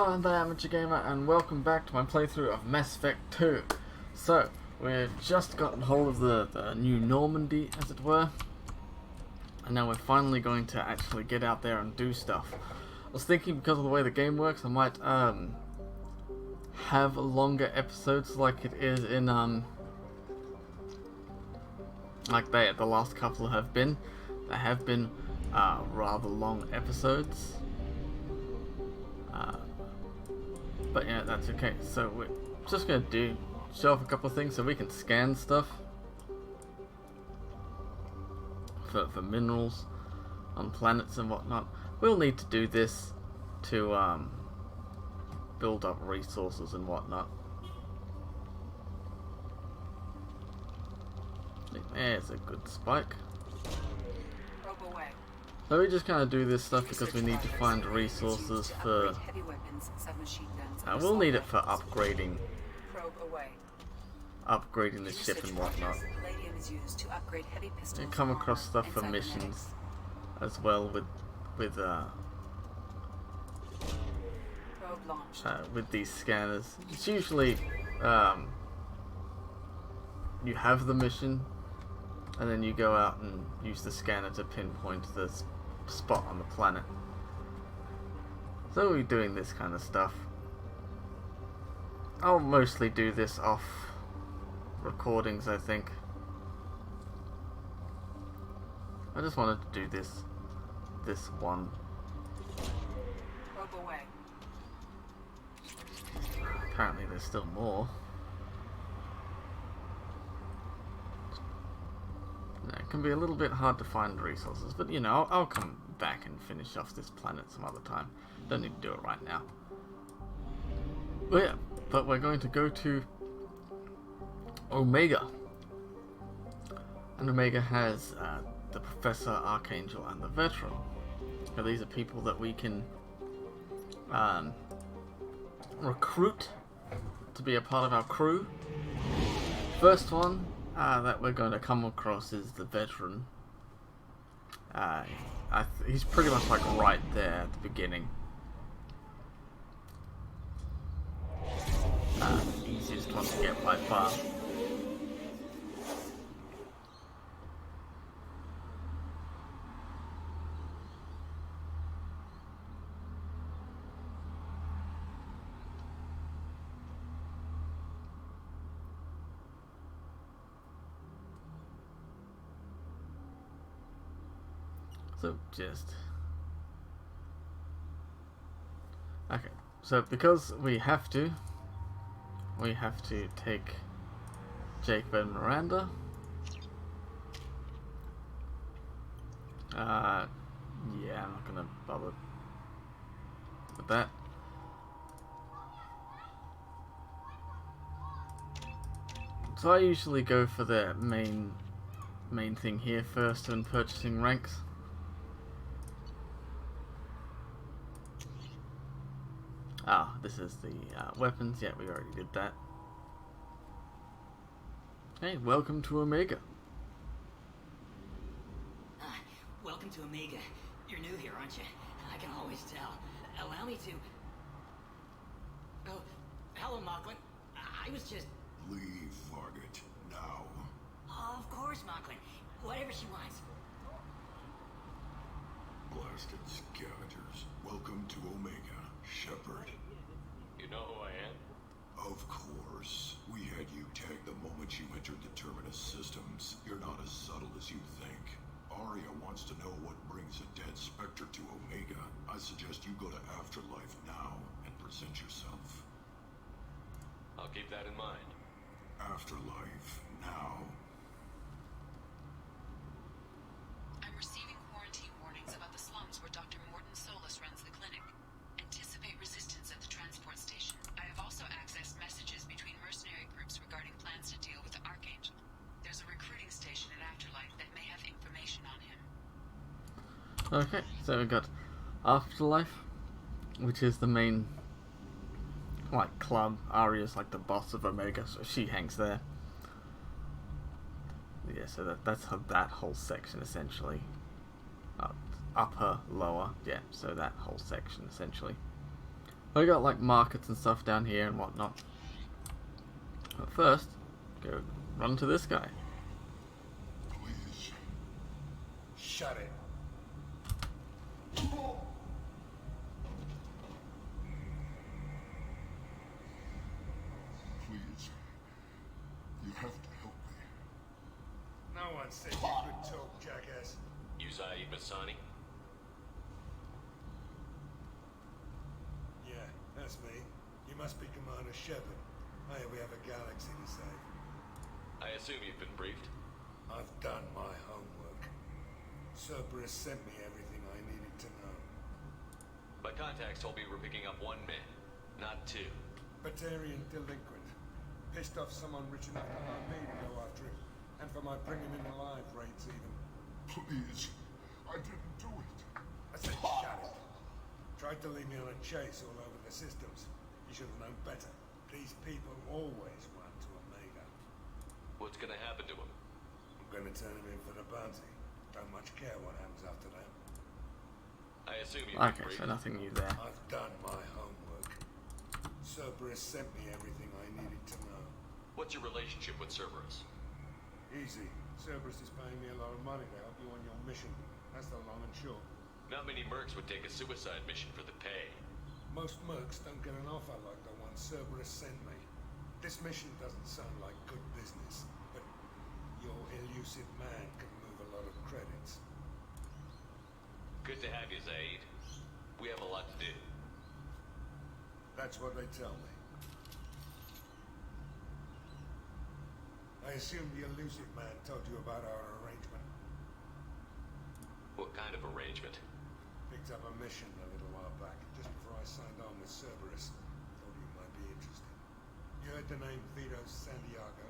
Hi, I'm ThyAmateurGamer, and welcome back to my playthrough of Mass Effect 2. So, we've just gotten hold of the new Normandy, as it were, and now we're finally going to actually get out there and do stuff. I was thinking, because of the way the game works, I might have longer episodes like it is in like the last couple have been. They have been rather long episodes. But yeah, that's okay. So we're just gonna show off a couple of things so we can scan stuff for minerals on planets and whatnot. We'll need to do this to build up resources and whatnot. There's a good spike. So we just kind of do this stuff because we need to find resources for... we'll need it for upgrading the ship and whatnot. You come across stuff for missions as well with these scanners. It's usually you have the mission and then you go out and use the scanner to pinpoint the spot on the planet. So we're doing this kind of stuff. I'll mostly do this off recordings, I think. I just wanted to do this one. Apparently there's still more. It can be a little bit hard to find resources, but you know, I'll come back and finish off this planet some other time. Don't need to do it right now. But yeah, but we're going to go to Omega. And Omega has the Professor, Archangel, and the Veteran. Now, these are people that we can recruit to be a part of our crew. First one that we're going to come across is the Veteran. He's pretty much like right there at the beginning. Easiest one to get by far. So okay. So because we have to take Jacob and Miranda. Yeah, I'm not gonna bother with that. So I usually go for the main thing here first when purchasing ranks. This is the weapons. Yeah, we already did that. Hey, welcome to Omega. Welcome to Omega. You're new here, aren't you? I can always tell. Allow me to... Oh, hello, Mocklin. I was just... Leave Margaret, now. Of course, Mocklin. Whatever she wants. Blasted scavengers. Welcome to Omega, Shepard. You know who I am? Of course. We had you tagged the moment you entered the Terminus systems. You're not as subtle as you think. Aria wants to know what brings a dead Spectre to Omega. I suggest you go to Afterlife now and present yourself. I'll keep that in mind. Afterlife now. I'm receiving quarantine warnings about the slums where Dr. Morton Solus runs the clinic. Anticipate resistance at the transport station. I have also accessed messages between mercenary groups regarding plans to deal with the Archangel. There's a recruiting station at Afterlife that may have information on him. Okay, so we got Afterlife, which is the main club. Aria's like the boss of Omega, so she hangs there. Yeah, so that's that whole section essentially. Upper, lower, yeah, so that whole section essentially. I got like markets and stuff down here and whatnot. But first, go run to this guy. Please. Shut it. Please. You have to help me. No one said you could talk, jackass. You Zaid Masani? Yeah, that's me. You must be Commander Shepard. Hey, we have a galaxy to save. I assume you've been briefed. I've done my homework. Cerberus sent me everything I needed to know. My contacts told me we're picking up one man, not two. Batarian delinquent. Pissed off someone rich enough to hire me to go after him. And for my bring him in alive rates even. Please. I didn't do it. I said shut it. Tried to lead me on a chase all over the systems. You should have known better. These people always run to Omega. What's gonna happen to him? I'm gonna turn him in for the bounty. Don't much care what happens after that. I assume you've been Okay, briefed. so nothing new there. I've done my homework. Cerberus sent me everything I needed to know. What's your relationship with Cerberus? Easy. Cerberus is paying me a lot of money to help you on your mission. That's the long and short. Not many mercs would take a suicide mission for the pay. Most mercs don't get an offer like the one Cerberus sent me. This mission doesn't sound like good business, but your elusive man can move a lot of credits. Good to have you, Zaid. We have a lot to do. That's what they tell me. I assume the elusive man told you about our arrangement. What kind of arrangement? Picked up a mission a little while back, just before I signed on with Cerberus. Thought you might be interested. You heard the name Vito Santiago?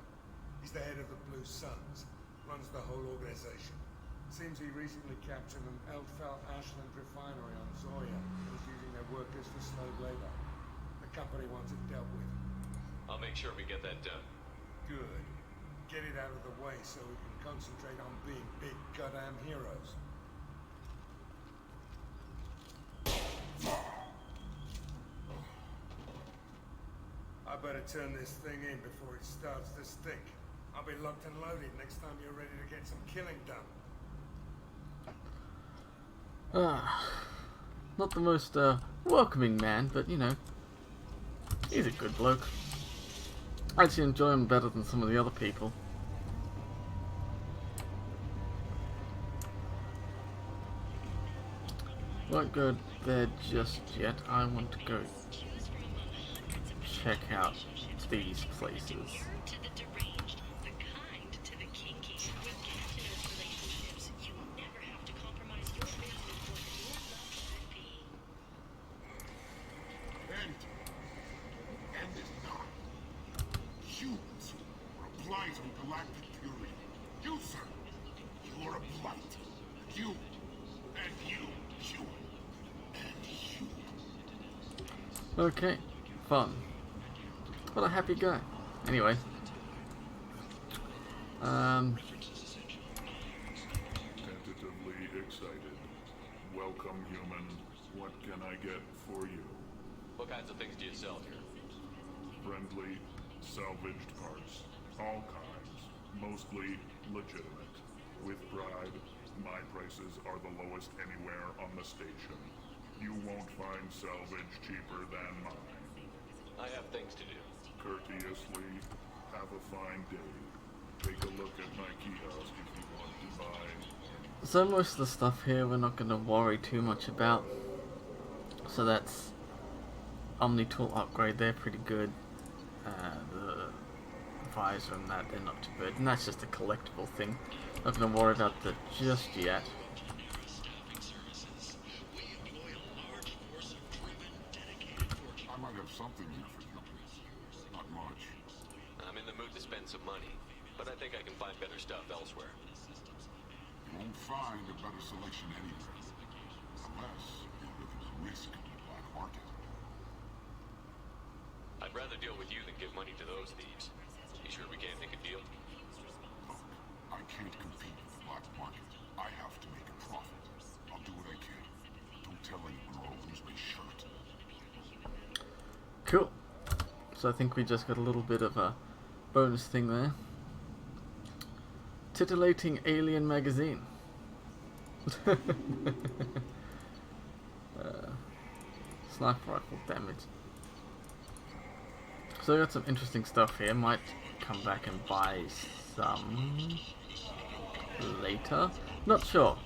He's the head of the Blue Suns, runs the whole organization. Seems he recently captured an Eldfell Ashland refinery on Zoya and was using their workers for slave labor. The company wants it dealt with. I'll make sure we get that done. Good. Get it out of the way so we can concentrate on being big goddamn heroes. I better turn this thing in before it starts to stink. I'll be locked and loaded next time you're ready to get some killing done. Not the most welcoming man, but you know, he's a good bloke. I actually enjoy him better than some of the other people. Won't go there just yet. I want to go check out these places. To the deranged, the kind to the kinky. With Captain's relationships, you never have to compromise your family for what your love should be. And is not. Humans are a blight on galactic purity. You, sir, you're a blight. You, and you, and you. Okay, fun. What a happy guy. Anyway. Tentatively excited. Welcome, human. What can I get for you? What kinds of things do you sell here? Friendly, salvaged parts. All kinds. Mostly legitimate. With pride, my prices are the lowest anywhere on the station. You won't find salvage cheaper than mine. I have things to do. Courteously, have a fine day. Take a look at my kiosk if you want to buy. So most of the stuff here we're not going to worry too much about. So that's Omni-Tool upgrade, they're pretty good. The visor and that, they're not too good. And that's just a collectible thing. Not going to worry about that just yet. I might have something here for you. Not much. I'm in the mood to spend some money, but I think I can find better stuff elsewhere. You won't find a better selection anywhere. Unless you're looking to risk the black market. I'd rather deal with you than give money to those thieves. You sure we can't make a deal? Look, I can't compete with the black market. I have to make a profit. I'll do what I can. Don't tell anyone or I'll lose my shirt. Cool. So I think we just got a little bit of a bonus thing there. Titillating alien magazine. Sniper rifle damage. So I got some interesting stuff here. Might come back and buy some later. Not sure.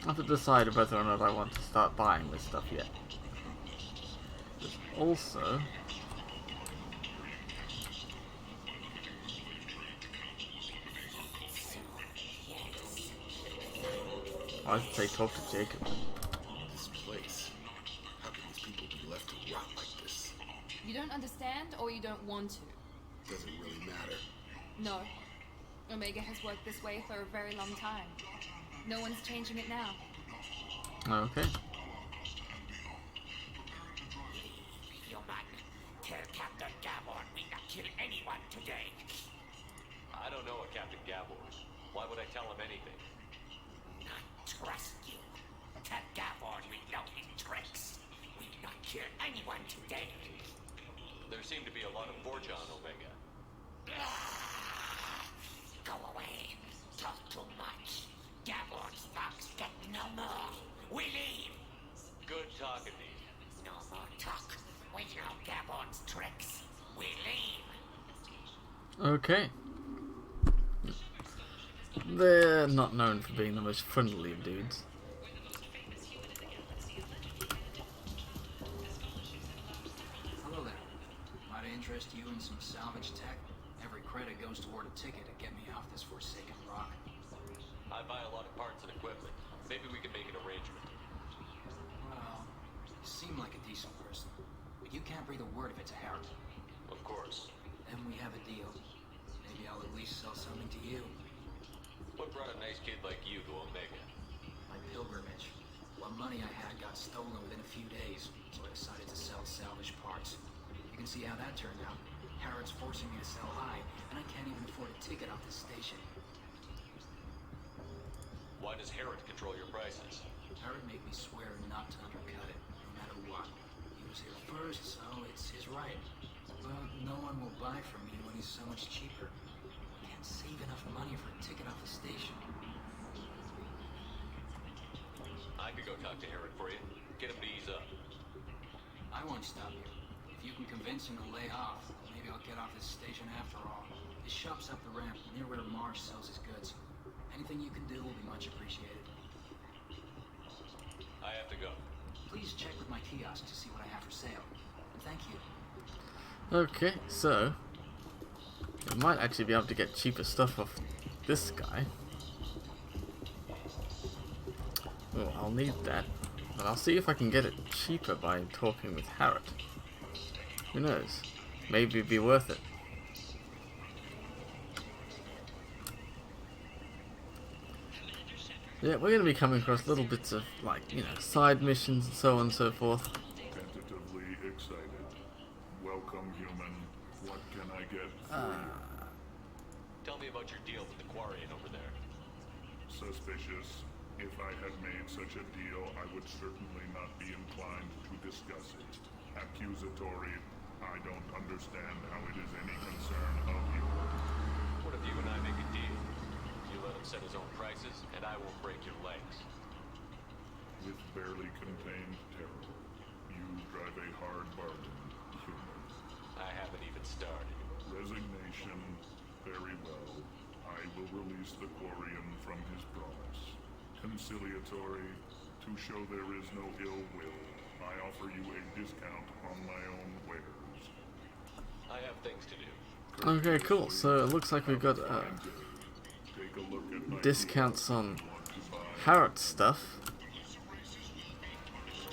I have to decide whether or not I want to start buying this stuff yet. There's also I should say talk to Jacob. This place. How can these people be left to rot like this? You don't understand, or you don't want to? Doesn't really matter. No. Omega has worked this way for a very long time. No one's changing it now. Okay. Human, tell Captain Gabon we not kill anyone today. I don't know a Captain Gabor. Why would I tell him anything? Not trust you. Tell Gabon we know his tricks. We not kill anyone today. There seem to be a lot of forge on Omega. Go away. Talk too much. Gabon's thugs get no more. We leave. Good talking to you. No more talk. We know Gabon's tricks. We leave. Okay. They're not known for being the most friendly of dudes. Hello there. Might I interest you in some salvage tech? Every credit goes toward a ticket to get me off this forsaken rock. I buy a lot of parts and equipment. Maybe we can make an arrangement. Well, you seem like a decent person, but you can't breathe a word of it to Harry. Of course. Then we have a deal. Maybe I'll at least sell something to you. What brought a nice kid like you to Omega? My pilgrimage. What money I had got stolen within a few days, so I decided to sell salvage parts. You can see how that turned out. Harrod's forcing me to sell high, and I can't even afford a ticket off the station. Why does Herod control your prices? Harrod made me swear not to undercut it, no matter what. He was here first, so it's his right. But no one will buy from me when he's so much cheaper. I can't save enough money for a ticket off the station. I could go talk to Herod for you. Get him to ease up. I won't stop you. If you can convince him to lay off, maybe I'll get off this station after all. His shop's up the ramp, near where Marsh sells his goods. Anything you can do will be much appreciated. I have to go. Please check with my kiosk to see what I have for sale. And thank you. Okay, so we might actually be able to get cheaper stuff off this guy. Oh, I'll need that. But I'll see if I can get it cheaper by talking with Harrod. Who knows? Maybe it'd be worth it. Yeah, we're going to be coming across little bits of, like, you know, side missions and so on and so forth. Tentatively excited. Welcome, human. What can I get for you? Tell me about your deal with the Quarian over there. Suspicious. If I had made such a deal, I would certainly not be inclined to discuss it. Accusatory. I don't understand how it is any concern of you. What if you and I make a deal? You let him set his own prices, and I won't break your legs. With barely contained terror, you drive a hard bargain, human. I haven't even started. Resignation. Very well. I will release the Quarian from his promise. Conciliatory. To show there is no ill will, I offer you a discount on my own wares. I have things to do. Okay, cool. So it looks like we've got Take a look at my discounts deal. on Want to buy? Harrod stuff,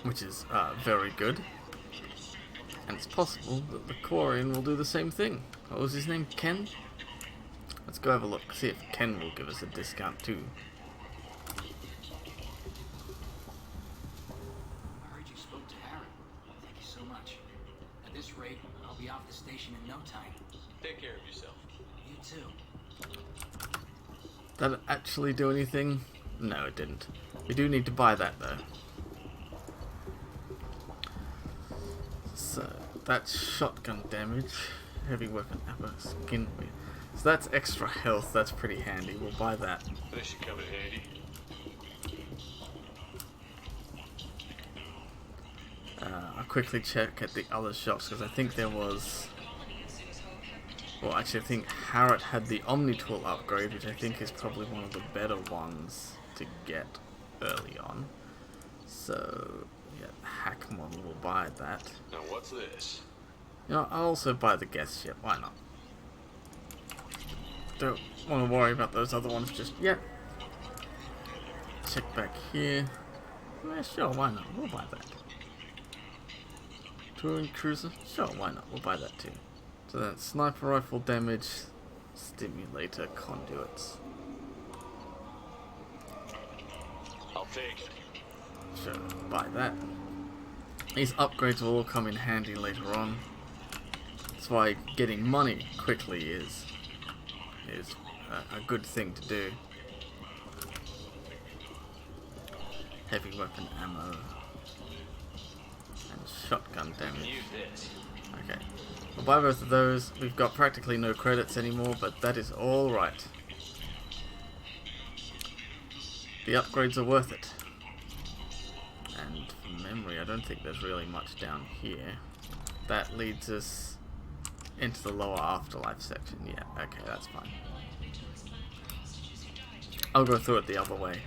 which is very good. And it's possible that the Quarian will do the same thing. What was his name? Ken? Let's go have a look, see if Ken will give us a discount too. I heard you spoke to Harrod. Thank you so much. At this rate, I'll be off the station in no time. Take care of yourself. You too. Did it actually do anything? No, it didn't. We do need to buy that though. So, that's shotgun damage. Heavy weapon ammo, skin weight. So that's extra health, that's pretty handy. We'll buy that. This should come in handy. I'll quickly check at the other shops because I think there was... Well, actually I think Harrod had the Omni Tool upgrade, which I think is probably one of the better ones to get early on. So, yeah, the hack model will buy that. Now what's this? You know, I'll also buy the guest ship, why not? Don't want to worry about those other ones just yet. Check back here. Yeah, sure, why not? We'll buy that. Touring cruiser? Sure, why not? We'll buy that too. So that's sniper rifle damage, stimulator conduits. I'll take it. Sure, buy that. These upgrades will all come in handy later on. That's why getting money quickly is a good thing to do. Heavy weapon ammo and shotgun damage. Use this. Okay, we'll buy both of those. We've got practically no credits anymore, but that is all right. The upgrades are worth it. And from memory, I don't think there's really much down here. That leads us into the lower afterlife section. Yeah, okay, that's fine. I'll go through it the other way.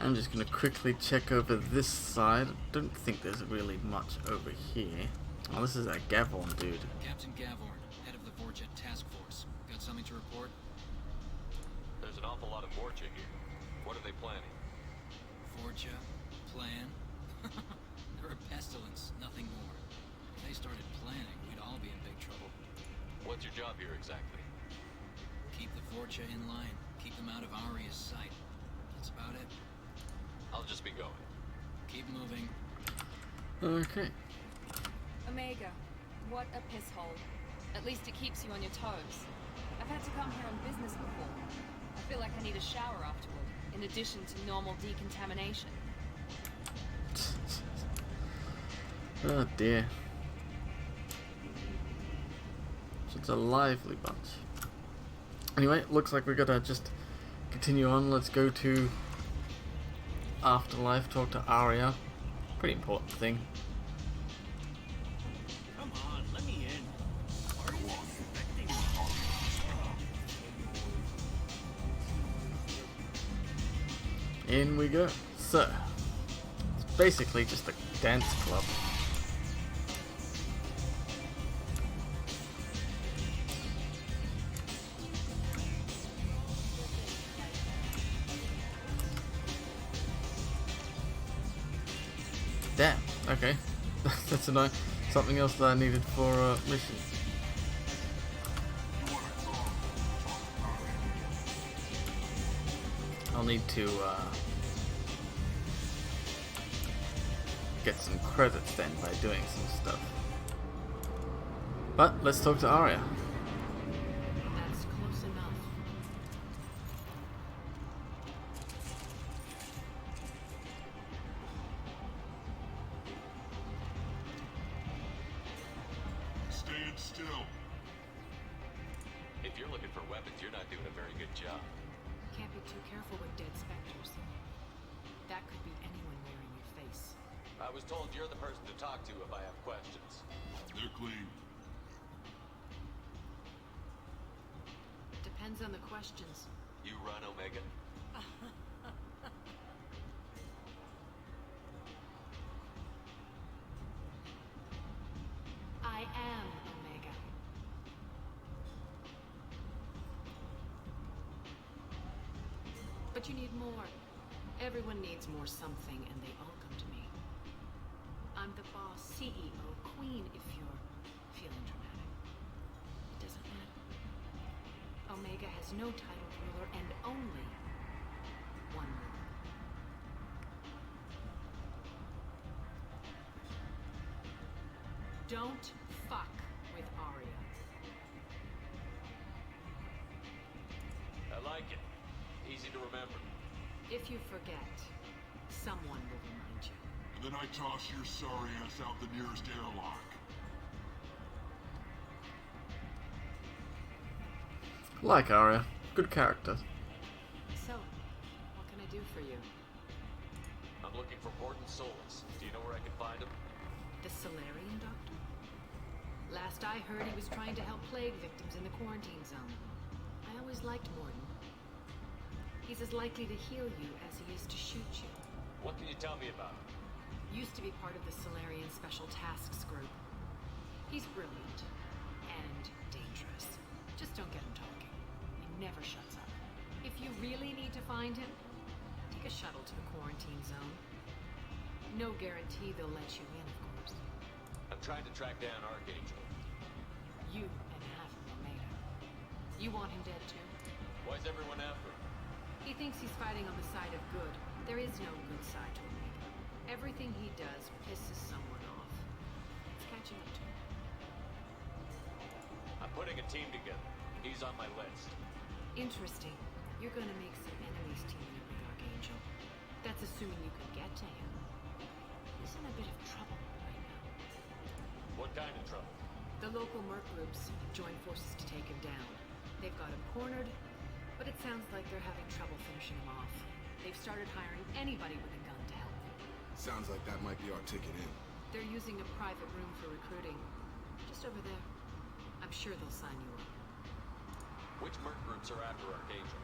I'm just going to quickly check over this side. I don't think there's really much over here. Oh, this is that Gavorn dude. Captain Gavorn, head of the Vorjet Task Force. Got something to report? There's an awful lot of Vorcha here. What are they planning? Vorcha? Plan? They're a pestilence, nothing more. If they started planning, we'd all be in big trouble. What's your job here exactly? Keep the Vorcha in line. Keep them out of Aria's sight. That's about it. I'll just be going. Keep moving. Okay. Omega, what a piss hole. At least it keeps you on your toes. I've had to come here on business before. I feel like I need a shower afterward, in addition to normal decontamination. Oh dear. Such a lively bunch. Anyway, looks like we gotta just continue on. Let's go to Afterlife, talk to Aria. Pretty important thing. Come on, let me in. Are you expecting me? In we go. So, it's basically just a dance club. Damn, okay. That's something else that I needed for a mission. I'll need to get some credits then by doing some stuff. But let's talk to Aria. That's close enough. Stand still. If you're looking for weapons, you're not doing a very good job. Can't be too careful with dead specters. That could be anyone wearing your face. I was told you're the person to talk to if I have questions. They're clean. Depends on the questions. You run, Omega? I am Omega. But you need more. Everyone needs more something, and they all come to me. I'm the boss, CEO, queen, if you're feeling dramatic. It doesn't matter. Omega has no titled ruler and only one ruler. Don't fuck with Arya. I like it. Easy to remember. If you forget, someone will remind you. And then I toss your sorry ass out the nearest airlock. Like Arya. Good character. So, what can I do for you? I'm looking for Morden Solus. Do you know where I can find him? The Solarian doctor? Last I heard, he was trying to help plague victims in the quarantine zone. I always liked Morden. He's as likely to heal you as he is to shoot you. What can you tell me about him? Used to be part of the Solarian Special Tasks Group. He's brilliant. And dangerous. Just don't get him talking. He never shuts up. If you really need to find him, take a shuttle to the quarantine zone. No guarantee they'll let you in, of course. I'm trying to track down Archangel. You and half of Omega. You want him dead too? Why is everyone after him? He thinks he's fighting on the side of good. There is no good side to Omega. Everything he does pisses someone off. It's catching up to him. I'm putting a team together. He's on my list. Interesting. You're gonna make some enemies teaming up with Archangel. That's assuming you can get to him. He's in a bit of trouble right now. What kind of trouble? The local merc groups have joined forces to take him down. They've got him cornered, but it sounds like they're having trouble finishing him off. They've started hiring anybody with a gun to help them. Sounds like that might be our ticket in. They're using a private room for recruiting. Just over there. I'm sure they'll sign you up. Which merc groups are after Archangel?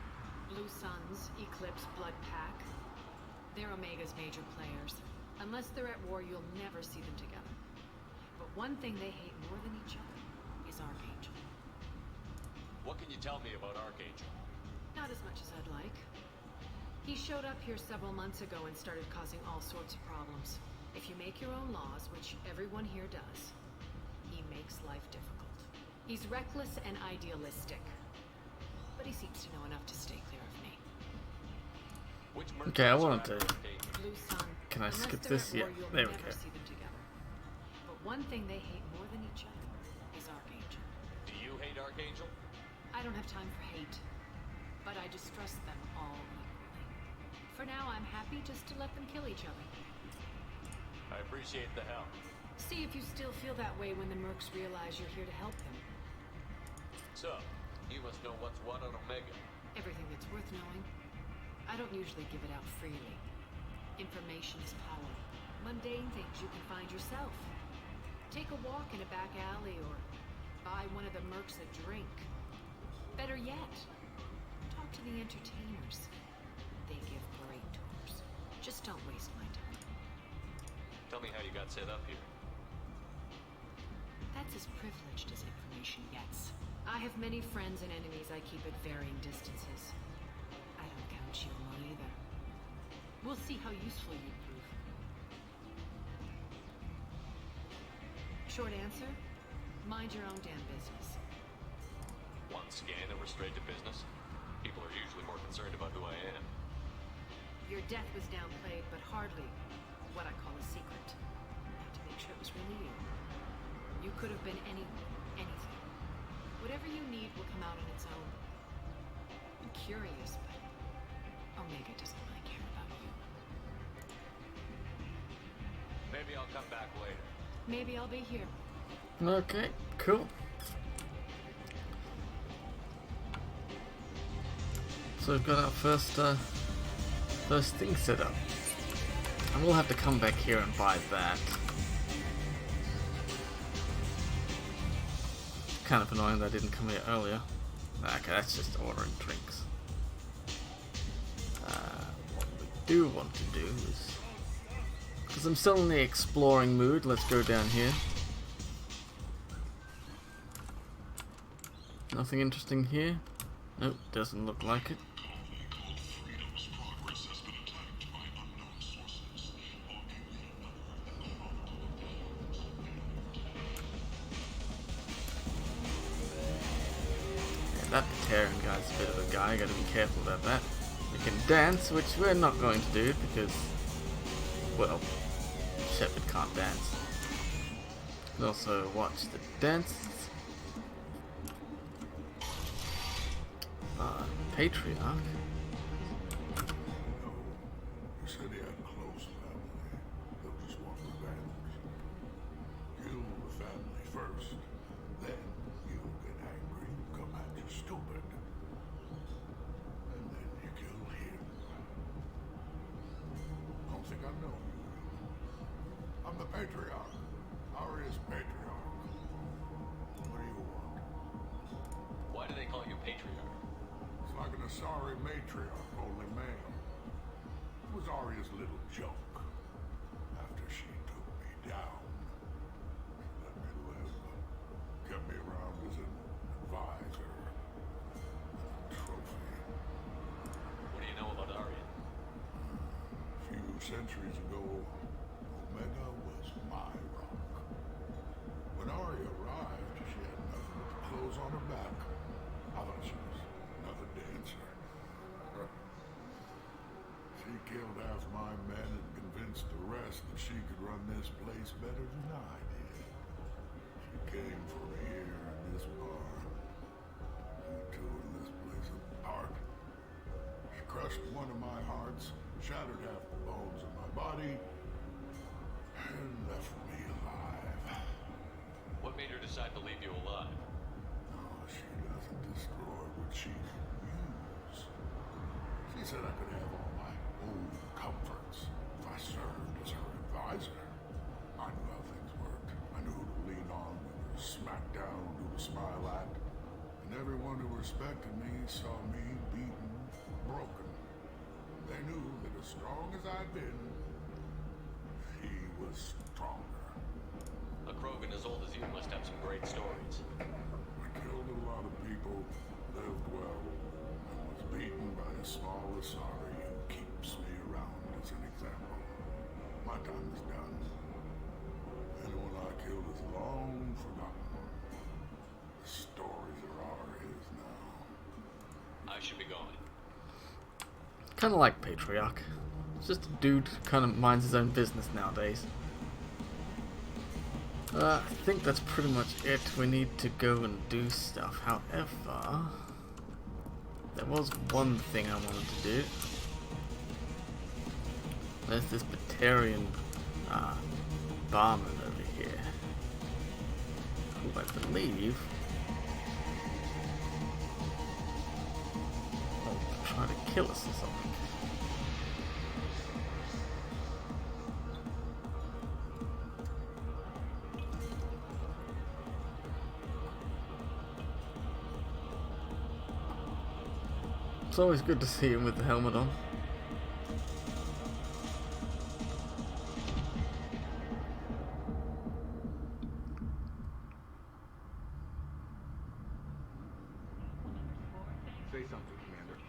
Blue Suns, Eclipse, Blood Pack. They're Omega's major players. Unless they're at war, you'll never see them together. But one thing they hate more than each other is Archangel. What can you tell me about Archangel? Not as much as I'd like. He showed up here several months ago and started causing all sorts of problems. If you make your own laws, which everyone here does, he makes life difficult. He's reckless and idealistic. But he seems to know enough to stay clear of me. Which merc Okay, I groups are wanted after to... Archangel? Blue Sun. Can I Unless skip they're this? at war, Yeah, you'll there we never go. see them together. But one thing they hate more than each other is Archangel. Do you hate Archangel? I don't have time for hate, but I distrust them all equally. For now, I'm happy just to let them kill each other. I appreciate the help. See if you still feel that way when the mercs realize you're here to help them. So, you must know what's what on Omega. Everything that's worth knowing. I don't usually give it out freely. Information is power. Mundane things you can find yourself. Take a walk in a back alley or buy one of the mercs a drink. Better yet, talk to the entertainers. They give great tours. Just don't waste my time. Tell me how you got set up here. That's as privileged as information gets. I have many friends and enemies I keep at varying distances. I don't count you alone either. We'll see how useful you prove. Short answer, mind your own damn business. One scan and we're straight to business. People are usually more concerned about who I am. Your death was downplayed, but hardly what I call a secret. I had to make sure it was really you. You could have been anyone, anything. Whatever you need will come out on its own. I'm curious, but Omega doesn't really care about you. Maybe I'll come back later. Maybe I'll be here. Okay, cool. So we've got our first thing set up. And we'll have to come back here and buy that. Kind of annoying that I didn't come here earlier. Okay, that's just ordering drinks. What we do want to do is... because I'm still in the exploring mood, let's go down here. Nothing interesting here? Nope, doesn't look like it. That Terran guy's a bit of a guy, gotta be careful about that. We can dance, which we're not going to do because, well, Shepard can't dance. You can also watch the dances. Patriarch. No. You said he had close family. They'll just want revenge. Kill the family first. Then you'll get angry, come at you stupid. And then you kill him. Don't think I know you. I'm the Patriarch. Aria's Patriarch. What do you want? Why do they call you Patriarch? It's like an Asari matriarch, only male. It was Arya's little joke. After she took me down, she let me live. Kept me around as an advisor. Trophy. What do you know about Arya? A few centuries ago, Omega was my rock. When Arya arrived, she had nothing but clothes on her back. I thought she was another dancer. She killed half my men and convinced the rest that she could run this place better than I did. She came from here in this bar. We tore this place apart. She crushed one of my hearts, shattered half the bones in my body, and left me alive. What made her decide to leave you alive? Oh, she doesn't destroy what she can use. She said I could have all my old comforts if I served as her advisor. I knew how things worked. I knew who to lean on, when to smack down, who to smile at. And everyone who respected me saw me beaten, broken. They knew that as strong as I'd been, she was stronger. A Krogan as old as you must have some great stories. I killed a lot of people, lived well, and was beaten by a small Asari who keeps me around as an example. My time is done. Anyone I killed is long forgotten. The stories are ours now. I should be going. Kind of like Patriarch. It's just a dude who kind of minds his own business nowadays. I think that's pretty much it. We need to go and do stuff. However, there was one thing I wanted to do. There's this Batarian barman over here, who I believe will try to kill us or something. It's always good to see him with the helmet on. Say something, Commander.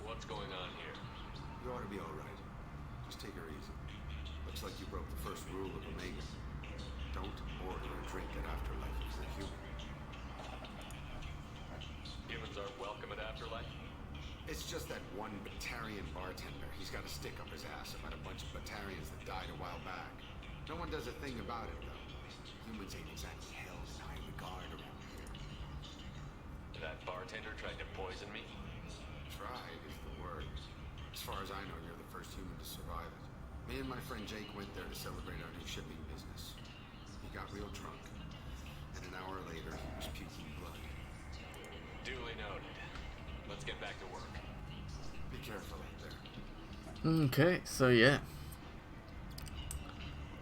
What's going on here? You ought to be all right. Just take her easy. Looks like you broke the first rule of Omega. Don't order a drink at Afterlife if you're human. Humans aren't welcome at Afterlife? It's just that one Batarian bartender. He's got a stick up his ass about a bunch of Batarians that died a while back. No one does a thing about it, though. Humans ain't exactly held in high regard around here. That bartender tried to poison me? Tried is the word. As far as I know, you're the first human to survive it. Me and my friend Jake went there to celebrate our new shipping business. He got real drunk, and an hour later, he was puking blood. Duly noted. Let's get back to work. Be careful out there. Okay, so yeah.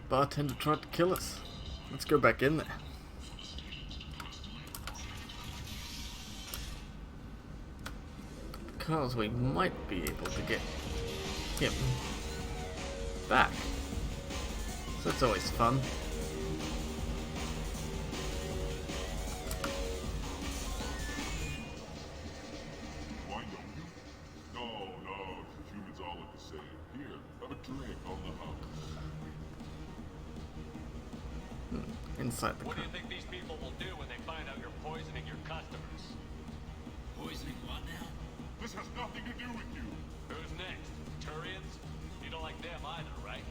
Bartender tried to kill us. Let's go back in there. Because we might be able to get him back. So that's always fun. Why don't you? No, the humans all look the same. Here, have a drink on the house. Inside the What do you car. think these people will do when they find out you're poisoning your customers? Poisoning what now? This has nothing to do with you. Who's next? Turians? You don't like them either, right?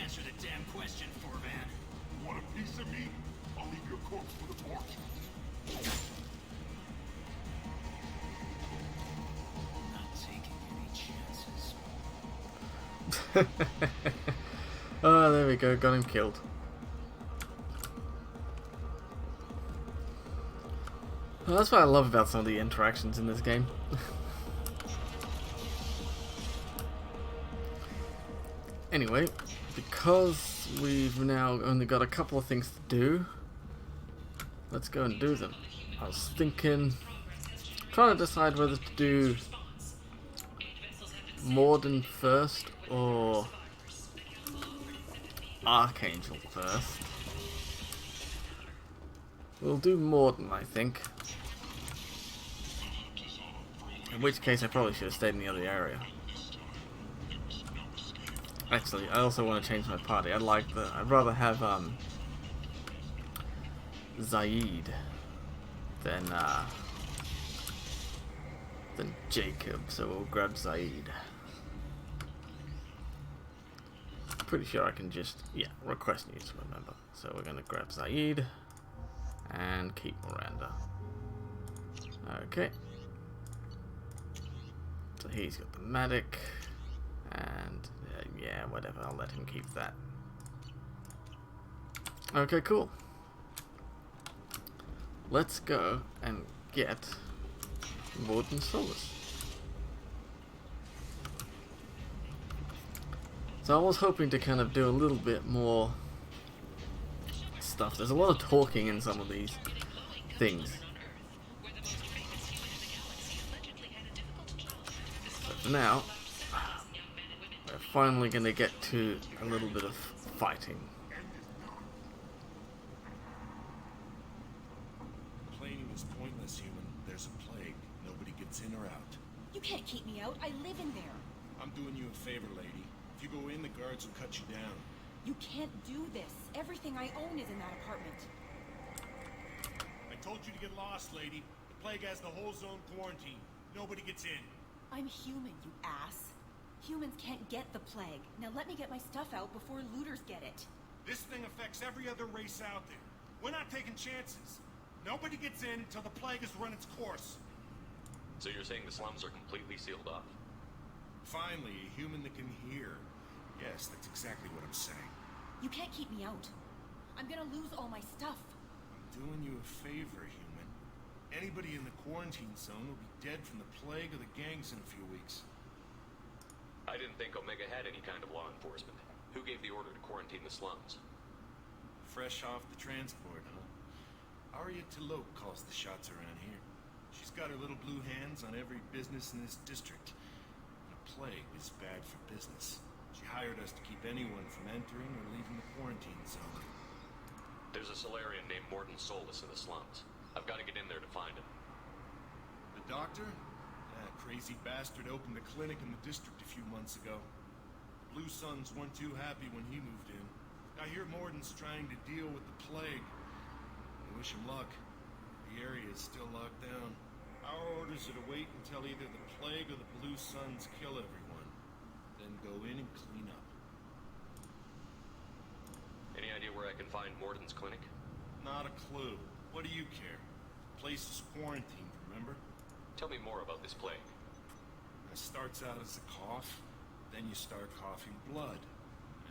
Answer the damn question, Forvan. You want to Not taking any chances. Oh, there we go. Got him killed. Well, that's what I love about some of the interactions in this game. Anyway, because we've now only got a couple of things to do, let's go and do them. I was thinking, trying to decide whether to do Morden first or Archangel first. We'll do Morden, I think. In which case I probably should have stayed in the other area. Actually, I also want to change my party. I'd rather have Zaid than Jacob, so we'll grab Zaid. Pretty sure I can just request new to a member. So we're gonna grab Zaid and keep Miranda. Okay. So he's got the medic, and yeah, whatever, I'll let him keep that. Okay, cool. Let's go and get Morden Solus. So I was hoping to kind of do a little bit more stuff. There's a lot of talking in some of these things. So for now, we're finally going to get to a little bit of fighting. Complaining is pointless, human. There's a plague. Nobody gets in or out. You can't keep me out. I live in there. I'm doing you a favor, lady. If you go in, the guards will cut you down. You can't do this. Everything I own is in that apartment. I told you to get lost, lady. The plague has the whole zone quarantined. Nobody gets in. I'm human, you ass. Humans can't get the plague. Now let me get my stuff out before looters get it. This thing affects every other race out there. We're not taking chances. Nobody gets in until the plague has run its course. So you're saying the slums are completely sealed off? Finally, a human that can hear. Yes, that's exactly what I'm saying. You can't keep me out. I'm gonna lose all my stuff. I'm doing you a favor, human. Anybody in the quarantine zone will be dead from the plague or the gangs in a few weeks. I didn't think Omega had any kind of law enforcement. Who gave the order to quarantine the slums? Fresh off the transport, huh? Arya Tilok calls the shots around here. She's got her little blue hands on every business in this district. And a plague is bad for business. She hired us to keep anyone from entering or leaving the quarantine zone. There's a Solarian named Morden Solus in the slums. I've got to get in there to find him. The doctor? That crazy bastard opened a clinic in the district a few months ago. Blue Suns weren't too happy when he moved in. I hear Morden's trying to deal with the plague. I wish him luck. The area is still locked down. Our orders are to wait until either the plague or the Blue Suns kill everyone. Then go in and clean up. Any idea where I can find Morden's clinic? Not a clue. What do you care? The place is quarantined, remember? Tell me more about this plague. It starts out as a cough, then you start coughing blood.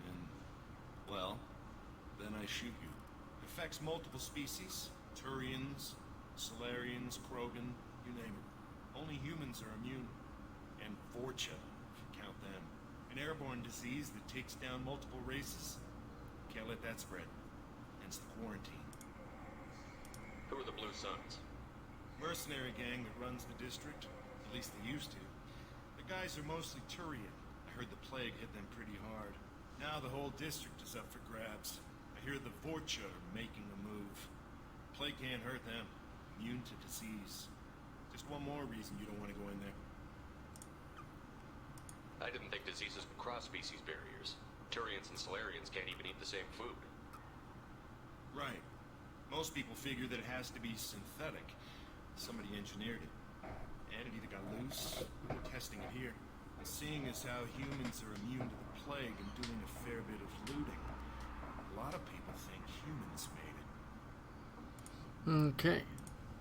And, well, then I shoot you. It affects multiple species. Turians, Solarians, Krogan, you name it. Only humans are immune. And Vorcha, if you count them. An airborne disease that takes down multiple races. Can't let that spread. Hence the quarantine. Who are the Blue Suns? Mercenary gang that runs the district. At least they used to. The guys are mostly Turian. I heard the plague hit them pretty hard. Now the whole district is up for grabs. I hear the Vorcha are making a move. Plague can't hurt them. Immune to disease. Just one more reason you don't want to go in there. I didn't think diseases would cross species barriers. Turians and Solarians can't even eat the same food. Right. Most people figure that it has to be synthetic. Somebody engineered it. And it either got loose, or we're testing it here. And seeing as how humans are immune to the plague and doing a fair bit of looting, a lot of people think humans made it. Okay.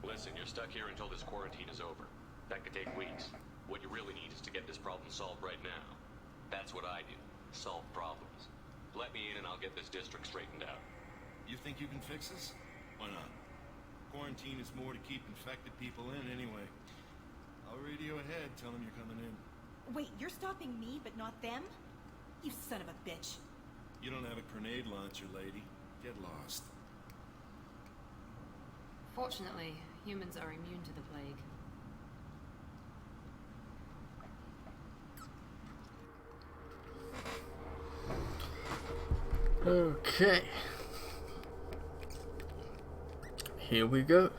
Listen, you're stuck here until this quarantine is over. That could take weeks. What you really need is to get this problem solved right now. That's what I do. Solve problems. Let me in and I'll get this district straightened out. You think you can fix this? Why not? Quarantine is more to keep infected people in anyway. I'll radio ahead, tell them you're coming in. Wait, you're stopping me, but not them? You son of a bitch. You don't have a grenade launcher, lady. Get lost. Fortunately, humans are immune to the plague. Okay. Here we go.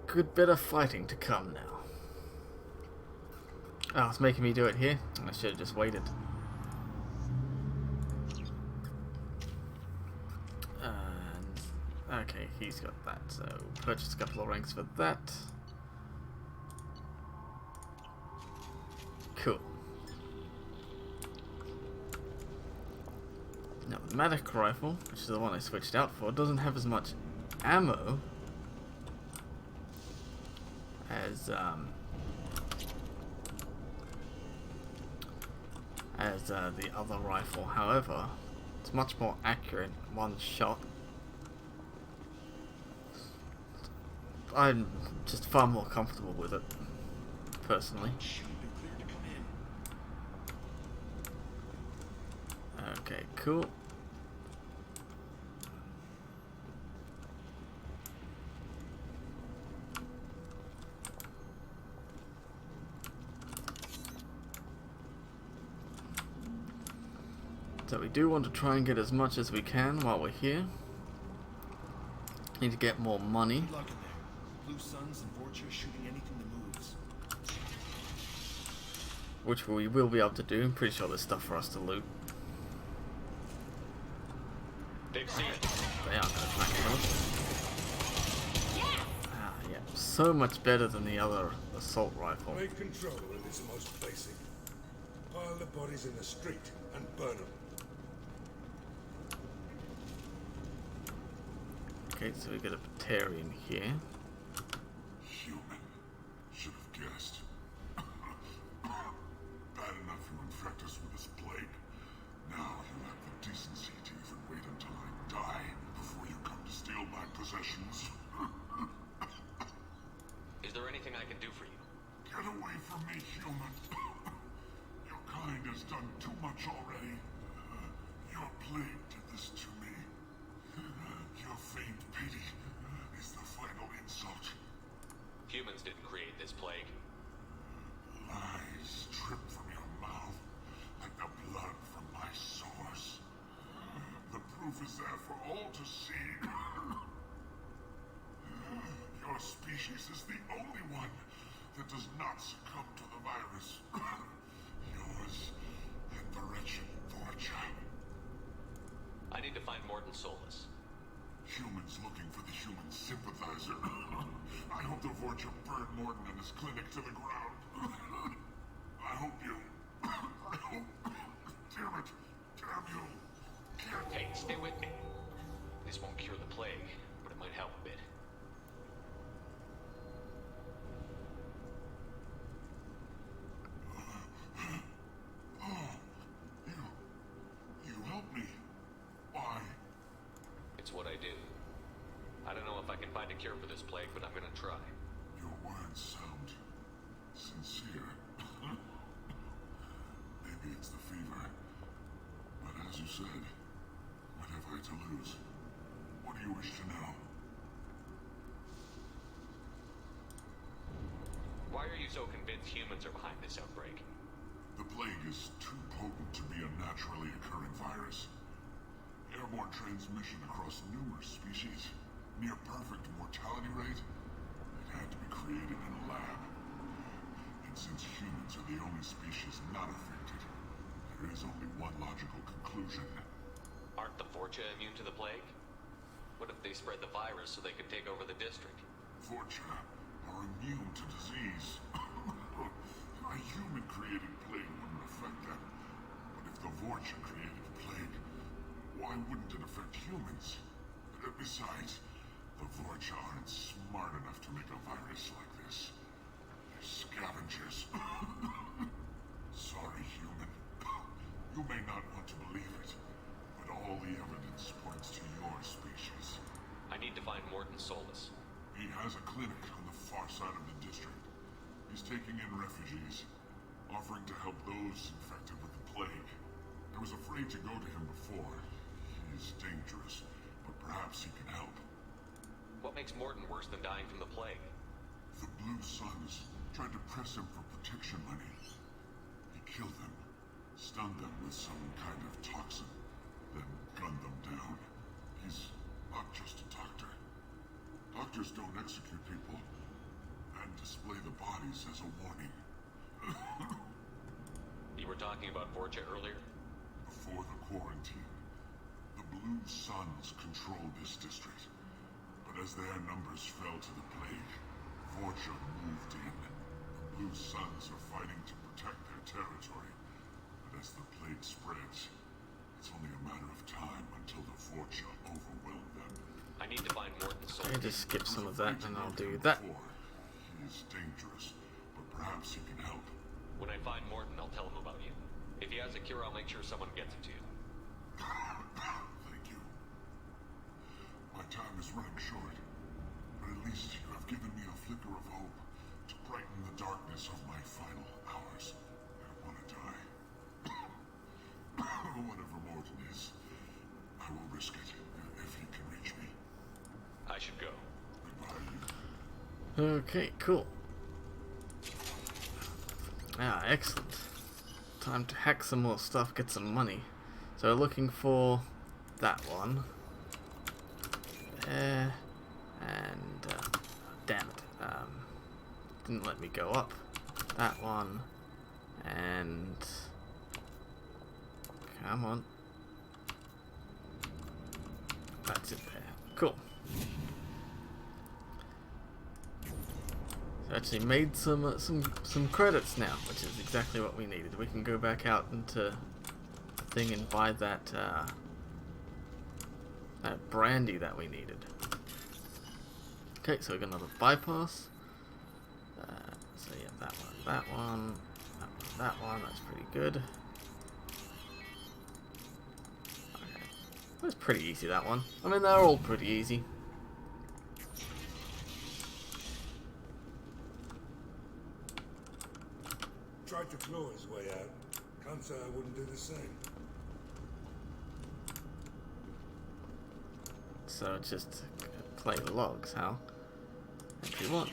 Good bit of fighting to come now. Oh, it's making me do it here. I should have just waited. And okay, he's got that, so purchase a couple of ranks for that. Cool. Now the medic rifle, which is the one I switched out for, doesn't have as much ammo as the other rifle. However, it's much more accurate, one shot. I'm just far more comfortable with it, personally. Okay, cool. So we do want to try and get as much as we can while we're here. Need to get more money. Good luck in there. Blue Suns and Vorcha shooting anything that moves. Which we will be able to do. I'm pretty sure there's stuff for us to loot. They've seen it. They are going to try and kill us. Ah, yeah. So much better than the other assault rifle. Take control at its most basic. Pile the bodies in the street and burn them. Okay, so we got a Batarian here. Human. Should have guessed. Bad enough you infect us with this plague. Now you lack the decency to even wait until I die before you come to steal my possessions. Is there anything I can do for you? Get away from me, human. Your kind has done too much already. Your plague did this to me. Your faint pity is the final insult. Humans didn't create this plague. Lies drip from your mouth like the blood from my sores. The proof is there for all to see. Your species is the only one that does not succumb to the virus. Yours and the wretched Vorcha. I need to find Morton Solus. Humans looking for the human sympathizer. I hope the Vorcha burned Morton and his clinic to the ground. I hope you... I hope... Damn it. Damn you. Hey, stay with me. This won't cure the plague, but it might help a bit. You helped me. Why? It's what I do. I don't know if I can find a cure for this plague, but I'm gonna try. Your words sound sincere. Maybe it's the fever. But as you said, what have I to lose? What do you wish to know? Why are you so convinced humans are behind this outbreak? The plague is too potent to be a naturally occurring virus. Airborne transmission across numerous species, near perfect mortality rate. It had to be created in a lab. And since humans are the only species not affected, there is only one logical conclusion. Aren't the Vorcha immune to the plague? What if they spread the virus so they could take over the district? Vorcha are immune to disease. A human-created plague wouldn't affect them. But if the Vorcha created a plague, why wouldn't aren't humans. Besides, the Vorcha aren't smart enough to make a virus like this. They're scavengers. Sorry, human. You may not want to believe it, but all the evidence points to your species. I need to find Morton Solus. He has a clinic on the far side of the district. He's taking in refugees, offering to help those infected with the plague. I was afraid to go to him before. He's dangerous, but perhaps he can help. What makes Morton worse than dying from the plague? The Blue Suns tried to press him for protection money. He killed them, stunned them with some kind of toxin, then gunned them down. He's not just a doctor. Doctors don't execute people and display the bodies as a warning. You were talking about Vorcha earlier? Before the quarantine, the Blue Suns controlled this district. But as their numbers fell to the plague, Vorcha moved in. The Blue Suns are fighting to protect their territory. But as the plague spreads, it's only a matter of time until the Vorcha overwhelm them. I need to find Morton Solus. Okay, just skip some of that and I'll do that. He is dangerous, but perhaps he can help. When I find Morton, I'll tell him about you. If he has a cure, I'll make sure someone gets it to you. Thank you. My time is running short, but at least you have given me a flicker of hope to brighten the darkness of my final hours. I don't want to die. Whatever Morton is, I will risk it if he can reach me. I should go. Goodbye. Okay, cool. Ah, excellent. Time to hack some more stuff, get some money. So looking for that one. There. And, damn it. Didn't let me go up. That one. And... come on. That's it there. Cool. So actually made some credits now, which is exactly what we needed. We can go back out into the thing and buy that that brandy that we needed. Okay, so we got another bypass. So yeah, that one, that one. That's pretty good. Okay, that's pretty easy. That one. I mean, they're all pretty easy. Tried to claw his way out. Can't say I wouldn't do the same. So it's just play logs, how? Entry 1.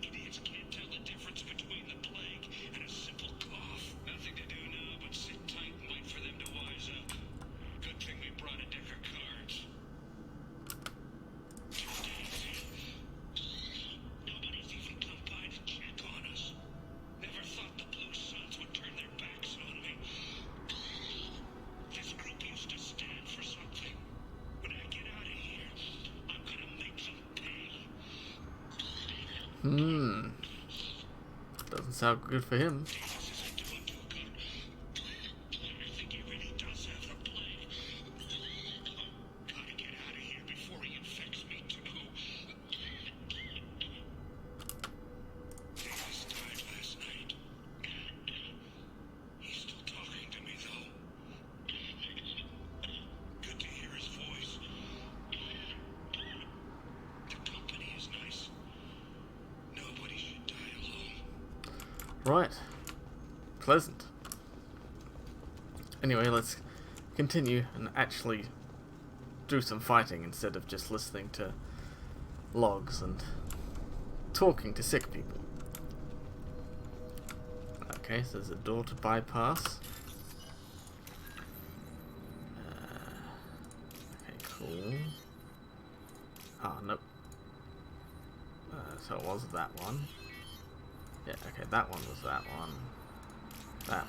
Idiots can't tell the difference between the plague and a simple cough. Nothing to do now but sit tight and wait for them to wise up. Good thing we brought a deck of cards. Nobody's even come by to check on us. Never thought the Blue Suns would turn their backs on me. This group used to stand for something. When I get out of here, I'm gonna make them pay. Doesn't sound good for him. I think he really does have the plague. Gotta get out of here before he infects me too. Davis died last night. He's still talking to me though. Good to hear his voice. The company is nice. Nobody should die alone. Right. Pleasant. Anyway, let's continue and actually do some fighting instead of just listening to logs and talking to sick people. Okay, so there's a door to bypass. Okay, cool. Ah, nope. So it was that one. Yeah, okay, that one was that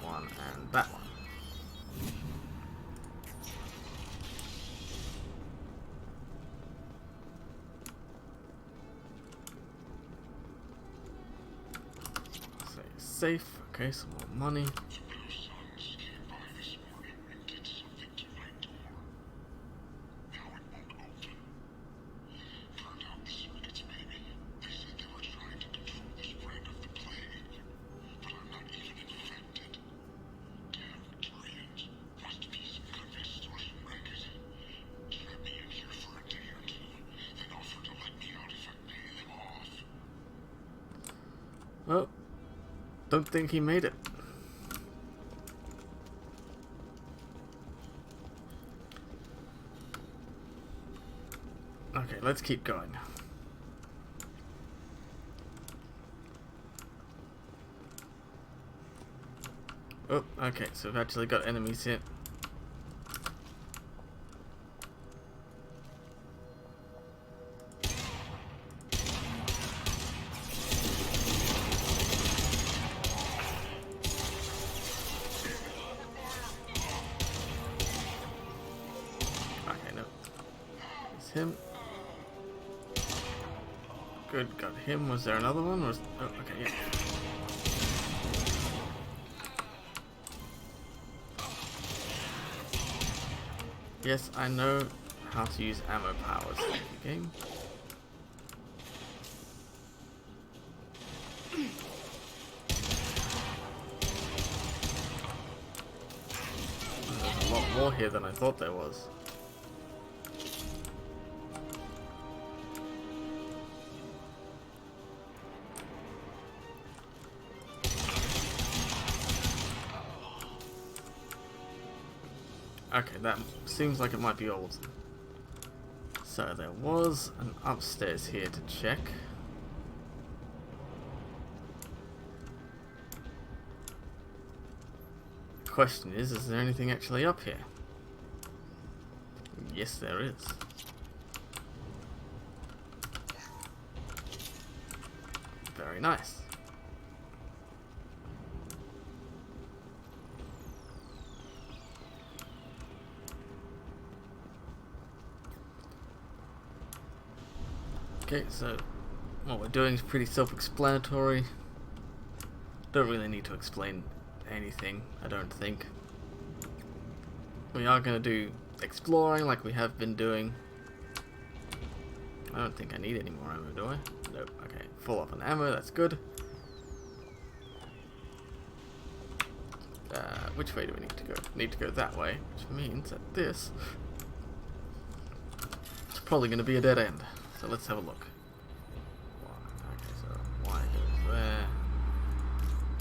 one, and that one. Say safe, okay, some more money. The Blue Suns came by Well, don't think he made it. Okay, let's keep going. Oh, okay, so we've actually got enemies here. Okay, no. It's him. Good, got him. Was there another one? Oh, okay, yeah. Yes, I know how to use ammo powers in the game. There's a lot more here than I thought there was. Okay, that seems like it might be old. So there was an upstairs here to check. The question is there anything actually up here? Yes, there is. Very nice. Okay, so what we're doing is pretty self-explanatory. Don't really need to explain anything, I don't think. We are going to do exploring like we have been doing. I don't think I need any more ammo, do I? Nope. Okay, full up on ammo, that's good. Which way do we need to go? Need to go that way, which means that this is probably going to be a dead end. So let's have a look. Okay, so Y goes there.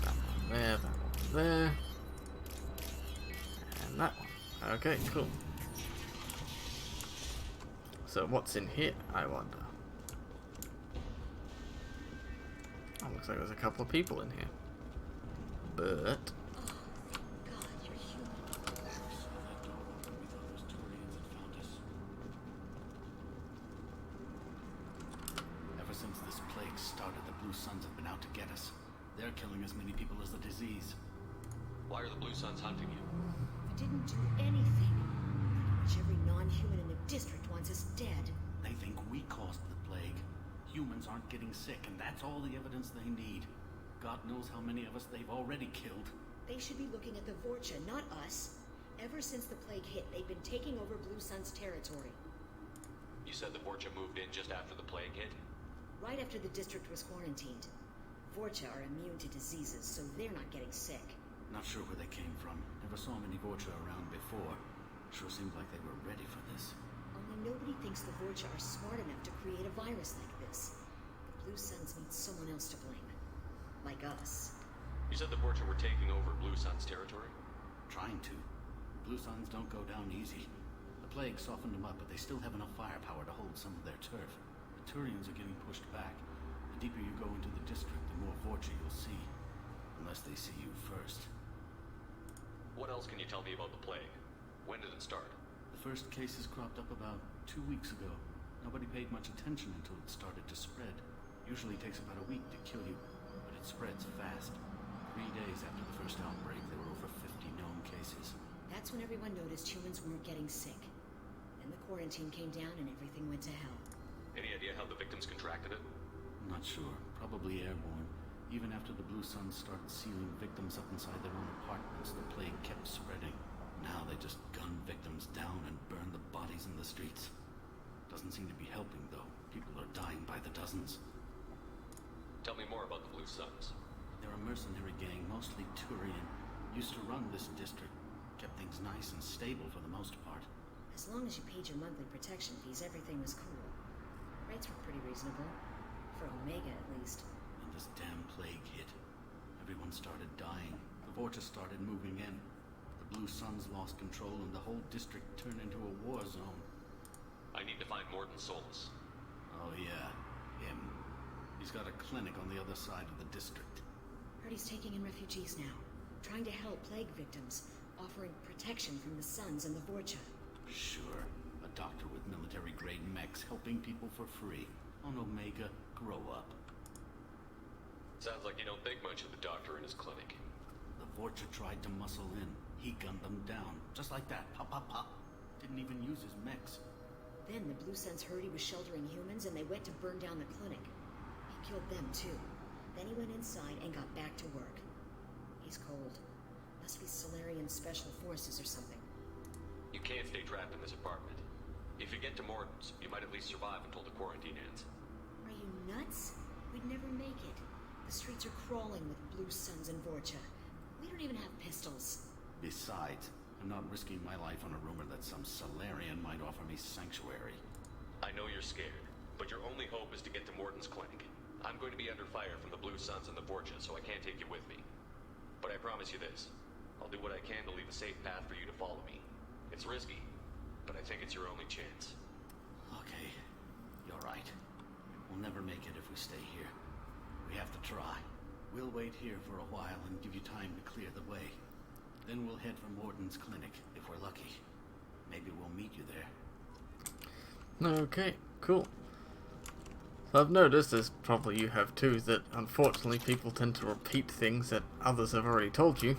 That one there, that one there. And that one. Okay, cool. So what's in here, I wonder? Oh, looks like there's a couple of people in here. But Suns have been out to get us. They're killing as many people as the disease. Why are the Blue Suns hunting you? We didn't do anything. Pretty much every non-human in the district wants us dead. They think we caused the plague. Humans aren't getting sick, and that's all the evidence they need. God knows how many of us they've already killed. They should be looking at the Vorcha, not us. Ever since the plague hit, they've been taking over Blue Sun's territory. You said the Vorcha moved in just after the plague hit? Right after the district was quarantined. Vorcha are immune to diseases, so they're not getting sick. Not sure where they came from. Never saw many Vorcha around before. Sure seemed like they were ready for this. Only nobody thinks the Vorcha are smart enough to create a virus like this. The Blue Suns need someone else to blame. Like us. You said the Vorcha were taking over Blue Sun's territory? Trying to. Blue Suns don't go down easy. The plague softened them up, but they still have enough firepower to hold some of their turf. The Turians are getting pushed back. The deeper you go into the district, the more Vorcha you'll see. Unless they see you first. What else can you tell me about the plague? When did it start? The first cases cropped up about 2 weeks ago. Nobody paid much attention until it started to spread. Usually takes about a week to kill you, but it spreads fast. 3 days after the first outbreak, there were over 50 known cases. That's when everyone noticed humans weren't getting sick. Then the quarantine came down and everything went to hell. Any idea how the victims contracted it? Not sure. Probably airborne. Even after the Blue Suns started sealing victims up inside their own apartments, the plague kept spreading. Now they just gun victims down and burn the bodies in the streets. Doesn't seem to be helping, though. People are dying by the dozens. Tell me more about the Blue Suns. They're a mercenary gang, mostly Turian. Used to run this district. Kept things nice and stable for the most part. As long as you paid your monthly protection fees, everything was cool. Rates were pretty reasonable. For Omega, at least. And this damn plague hit. started dying. The Vorcha started moving in. The Blue Suns lost control and the whole district turned into a war zone. I need to find Morton Solus. Oh yeah, him. He's got a clinic on the other side of the district. Heard he's taking in refugees now, trying to help plague victims, offering protection from the Suns and the Vorcha. Sure, a doctor with military-grade mechs helping people for free. On Omega, grow up. Sounds like you don't think much of the doctor in his clinic. The Vorcha tried to muscle in. He gunned them down, just like that. Pop, pop, pop. Didn't even use his mechs. Then the Blue Suns heard he was sheltering humans and they went to burn down the clinic. He killed them too. Then he went inside and got back to work. He's cold. Must be Solarian Special Forces or something. You can't stay trapped in this apartment. If you get to Morton's, you might at least survive until the quarantine ends. Are you nuts? We'd never make it. The streets are crawling with Blue Suns and Vorcha. We don't even have pistols. Besides, I'm not risking my life on a rumor that some Solarian might offer me sanctuary. I know you're scared, but your only hope is to get to Morton's clinic. I'm going to be under fire from the Blue Suns and the Vorcha, so I can't take you with me. But I promise you this. I'll do what I can to leave a safe path for you to follow me. It's risky, but I think it's your only chance. Okay, you're right. We'll never make it if we stay here. We have to try. We'll wait here for a while and give you time to clear the way. Then we'll head for Morton's clinic, if we're lucky. Maybe we'll meet you there. Okay, cool. So I've noticed, as probably you have too, that unfortunately people tend to repeat things that others have already told you.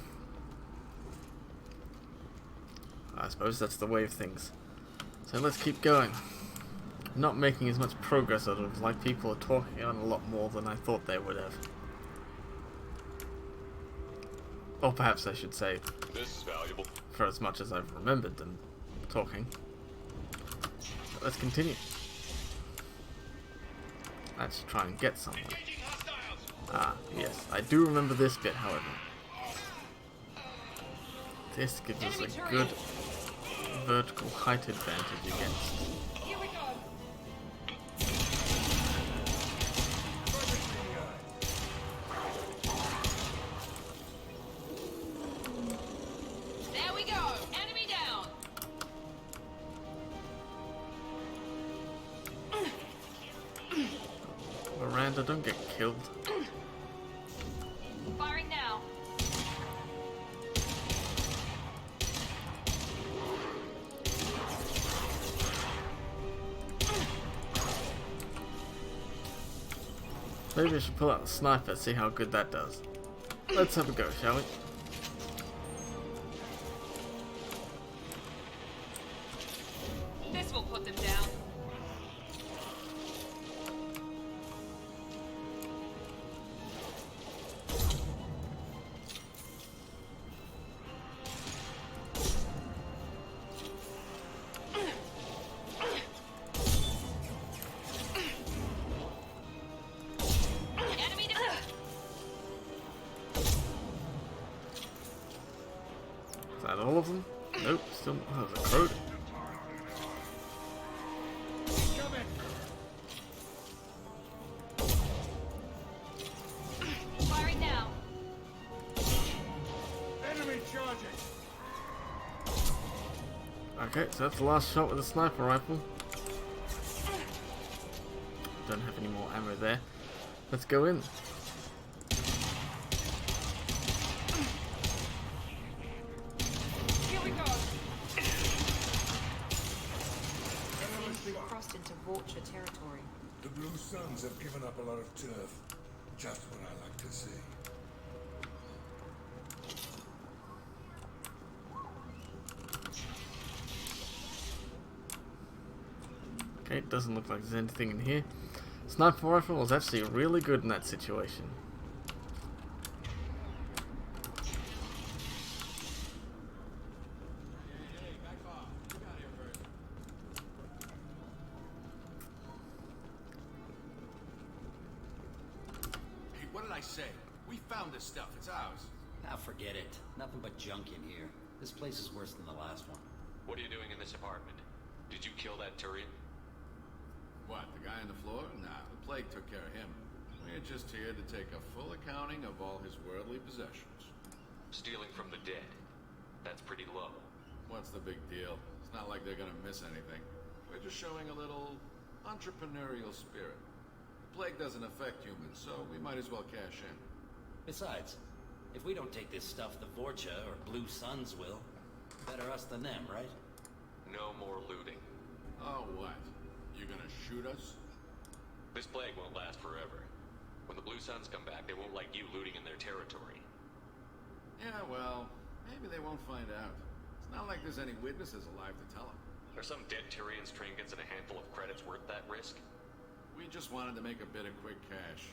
I suppose that's the way of things. So let's keep going. Not making as much progress out of, like people are talking on a lot more than I thought they would have. Or perhaps I should say, this is valuable. For as much as I've remembered them talking. So let's continue. Let's try and get somewhere. Ah, yes, I do remember this bit, however. This gives us a good vertical height advantage against. Here we go. There we go. Enemy down. Miranda, don't get killed. Firing now. Maybe I should pull out the sniper, see how good that does. Let's have a go, shall we? This will put them down. Is that all of them? Nope, still. Oh, there's a crow. Firing now. Enemy charging! Okay, so that's the last shot with the sniper rifle. Don't have any more ammo there. Let's go in. Here we go. Seems we've crossed into Vorcha territory. The Blue Suns have given up a lot of turf. Just what I like to see. Okay, it doesn't look like there's anything in here. Sniper rifle was actually really good in that situation. Hey, what did I say? We found this stuff. It's ours. Now forget it. Nothing but junk in here. This place is worse than the last one. What are you doing in this apartment? Did you kill that Turian? What, the guy on the floor? Nah, the plague took care of him. We're just here to take a full accounting of all his worldly possessions. Stealing from the dead. That's pretty low. What's the big deal? It's not like they're gonna miss anything. We're just showing a little entrepreneurial spirit. The plague doesn't affect humans, so we might as well cash in. Besides, if we don't take this stuff, the Vorcha or Blue Suns will. Better us than them, right? No more looting. Oh, what? You gonna shoot us? This plague won't last forever. When the Blue Suns come back, they won't like you looting in their territory. Yeah, well, maybe they won't find out. It's not like there's any witnesses alive to tell them. Are some dead Tyrians trinkets and a handful of credits worth that risk? We just wanted to make a bit of quick cash.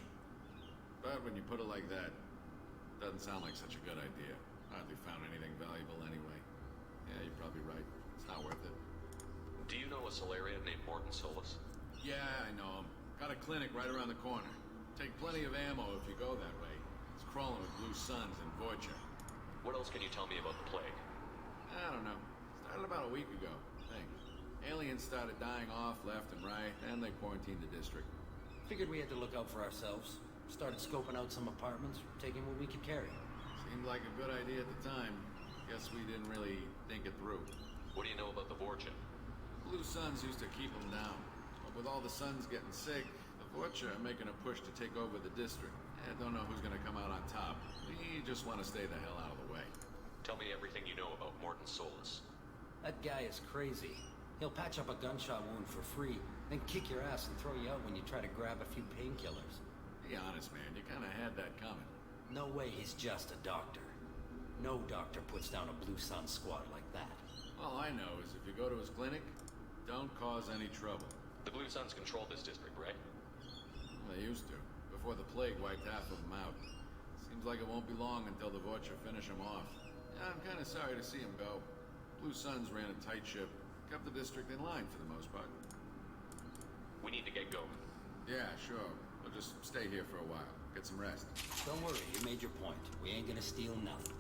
But when you put it like that, it doesn't sound like such a good idea. Hardly found anything valuable anyway. Yeah, you're probably right. It's not worth it. Do you know a Solarian named Morton Solus? Yeah, I know him. Got a clinic right around the corner. Take plenty of ammo if you go that way. It's crawling with Blue Suns and Vorcha. What else can you tell me about the plague? I don't know. Started about a week ago, I think. Aliens started dying off left and right, and they quarantined the district. Figured we had to look out for ourselves. Started scoping out some apartments, taking what we could carry. Seemed like a good idea at the time. Guess we didn't really think it through. What do you know about the Vorcha? Blue Suns used to keep them down. But with all the Suns getting sick, the Vorcha are making a push to take over the district. I don't know who's gonna come out on top. We just want to stay the hell out of the way. Tell me everything you know about Morton Solus. That guy is crazy. He'll patch up a gunshot wound for free, then kick your ass and throw you out when you try to grab a few painkillers. Be honest, man. You kind of had that coming. No way he's just a doctor. No doctor puts down a Blue Sun squad like that. All I know is if you go to his clinic, don't cause any trouble. The Blue Suns control this district, right? Well, they used to, before the plague wiped half of them out. Seems like it won't be long until the Vorcha finish him off. Yeah, I'm kind of sorry to see him go. Blue Suns ran a tight ship, kept the district in line for the most part. We need to get going. Yeah, sure. We'll just stay here for a while. Get some rest. Don't worry, you made your point. We ain't gonna steal nothing.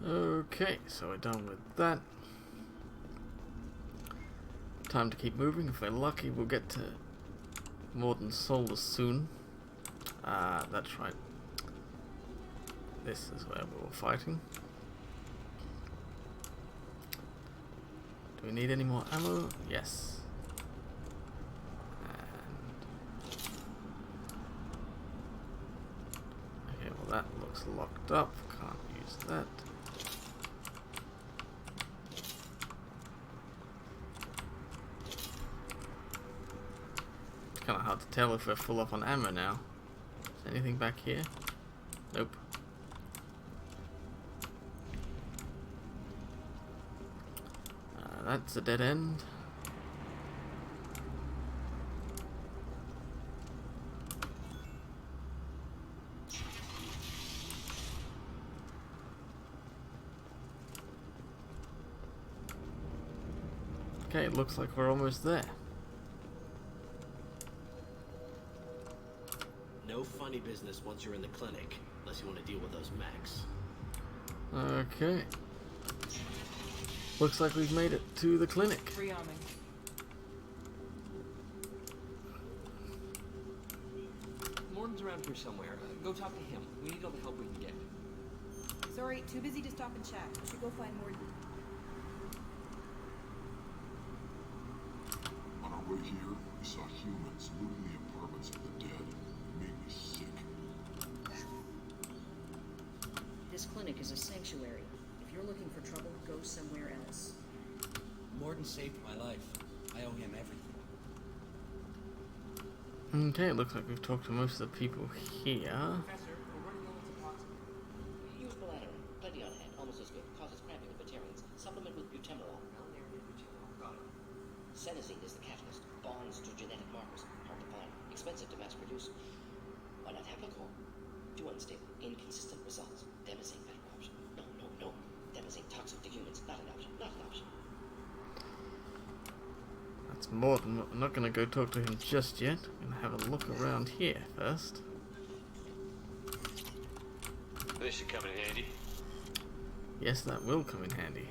Okay, so we're done with that. Time to keep moving. If we're lucky, we'll get to Morton Solus soon. That's right. This is where we were fighting. Do we need any more ammo? Yes. Okay, well that looks locked up. Can't use that. It's kind of hard to tell if we're full up on ammo now. Is anything back here? Nope. That's a dead end. Okay, it looks like we're almost there. No funny business once you're in the clinic, unless you want to deal with those mechs. Okay. Looks like we've made it to the clinic. Rearming. Morton's around here somewhere. Go talk to him. We need all the help we can get. Sorry, too busy to stop and chat. We should go find Morton. On our way here, we saw humans looting the apartments of the dead. It made me sick. This clinic is a sanctuary. If you're looking for trouble, go somewhere else. Morton saved my life. I owe him everything. Okay, it looks like we've talked to most of the people here. Professor, we're running low on supplies. Use Bladder. Plenty on hand. Almost as good. Causes cramping in veterans. Supplement with butemerol. Got it. Senesine is the catalyst. Bonds to genetic markers. Hard to find. Expensive to mass produce. Why not haplocore? Too unstable. Inconsistent results. Demazine better option. No. Demazine toxic to humans. Not an option. Not an option. That's Morton. I'm not going to go talk to him just yet. I'm going to have a look around here first. This should come in handy. Yes, that will come in handy.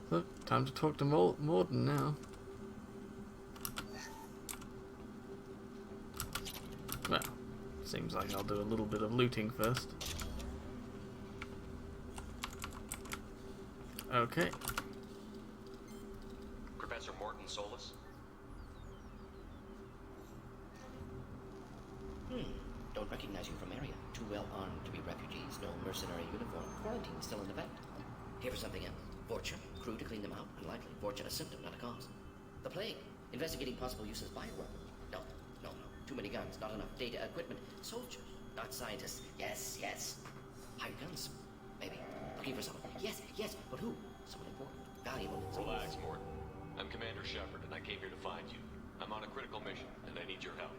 Look, time to talk to Morton now. seems like I'll do a little bit of looting first. Okay. Professor Morton Solus? Don't recognize you from area. Too well armed to be refugees. No mercenary uniform. Quarantine still in effect. Here for something else. Vorcha. Crew to clean them out. Unlikely. Vorcha a symptom, not a cause. The plague. Investigating possible use as bioweapon. No. Too many guns. Not enough data, equipment. Soldiers. Not scientists. Yes. Hired guns. Maybe. Looking for someone. Yes. But who? Someone important. Valuable. Relax, Morton. I'm Commander Shepard, and I came here to find you. I'm on a critical mission, and I need your help.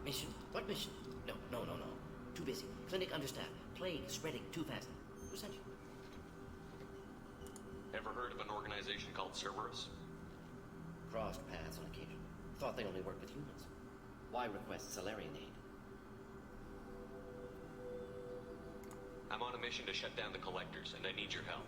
Mission? What mission? No. Too busy. Clinic understaffed. Plague spreading too fast. Who sent you? Ever heard of an organization called Cerberus? Crossed paths on occasion. Thought they only worked with humans. Why request Salarian aid? I'm on a mission to shut down the Collectors, and I need your help.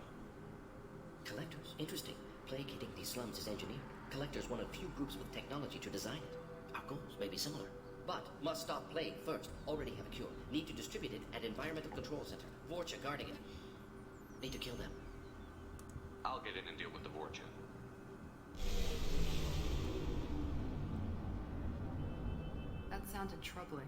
Collectors? Interesting. Plague hitting these slums is engineered. Collectors one of few groups with technology to design it. Our goals may be similar. But must stop plague first. Already have a cure. Need to distribute it at Environmental Control Center. Vorcha guarding it. Need to kill them. I'll get in and deal with the Vorcha. That sounded troubling.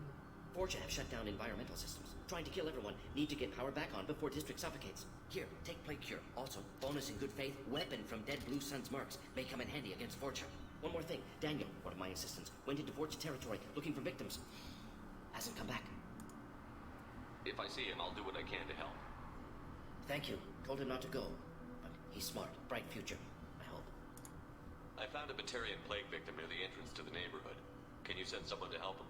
Vorcha have shut down environmental systems. Trying to kill everyone. Need to get power back on before district suffocates. Here, take plague cure. Also, bonus in good faith, weapon from dead Blue Sun's marks. May come in handy against Vorcha. One more thing. Daniel, one of my assistants, went into Vorcha territory looking for victims. Hasn't come back. If I see him, I'll do what I can to help. Thank you. Told him not to go. But he's smart. Bright future. I hope. I found a Batarian plague victim near the entrance to the neighborhood. Can you send someone to help him?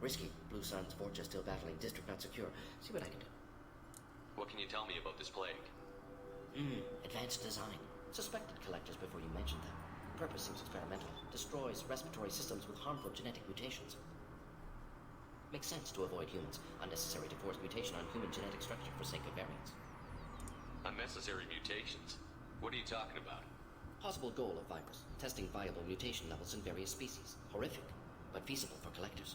Risky. Blue Sun's Vorcha still battling. District not secure. See what I can do. What can you tell me about this plague? Advanced design. Suspected collectors before you mentioned them. Purpose seems experimental. Destroys respiratory systems with harmful genetic mutations. Makes sense to avoid humans. Unnecessary to force mutation on human genetic structure for sake of variants. Unnecessary mutations? What are you talking about? Possible goal of virus. Testing viable mutation levels in various species. Horrific, but feasible for collectors.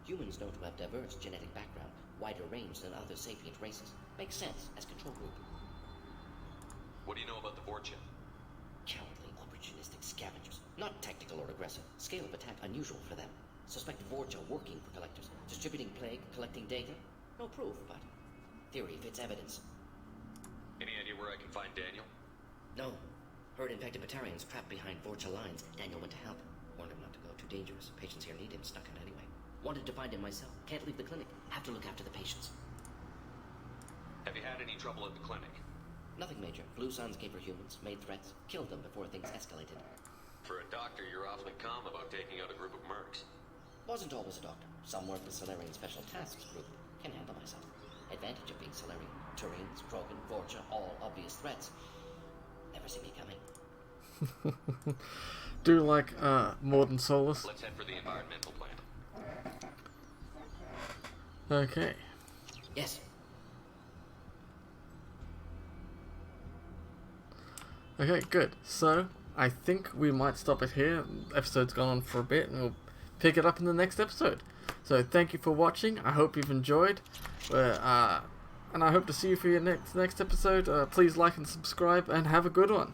Humans known to have diverse genetic background, wider range than other sapient races. Makes sense as control group. What do you know about the Vorcha? Cowardly, opportunistic scavengers. Not tactical or aggressive. Scale of attack unusual for them. Suspect Vorcha working for collectors. Distributing plague, collecting data. No proof, but theory fits evidence. Any idea where I can find Daniel? No. Heard infected Batarians trapped behind Vorcha lines. Daniel went to help. Warned him not to go. Too dangerous. Patients here need him. Stuck out anyway. Wanted to find him myself. Can't leave the clinic. Have to look after the patients. Have you had any trouble at the clinic? Nothing major. Blue Suns came for humans, made threats, killed them before things escalated. For a doctor, you're awfully calm about taking out a group of mercs. Wasn't always a doctor. Some work with Salarian Special Tasks Group. Can handle myself. Advantage of being Salarian. Turians, Krogan, Vorcha, all obvious threats. Never see me coming. Do like Morton Solus. Let's head for the environmental plant. Okay. Yes. Okay, good. So, I think we might stop it here. The episode's gone on for a bit, and we'll pick it up in the next episode. So, thank you for watching. I hope you've enjoyed. And I hope to see you for your next episode. Please like and subscribe, and have a good one.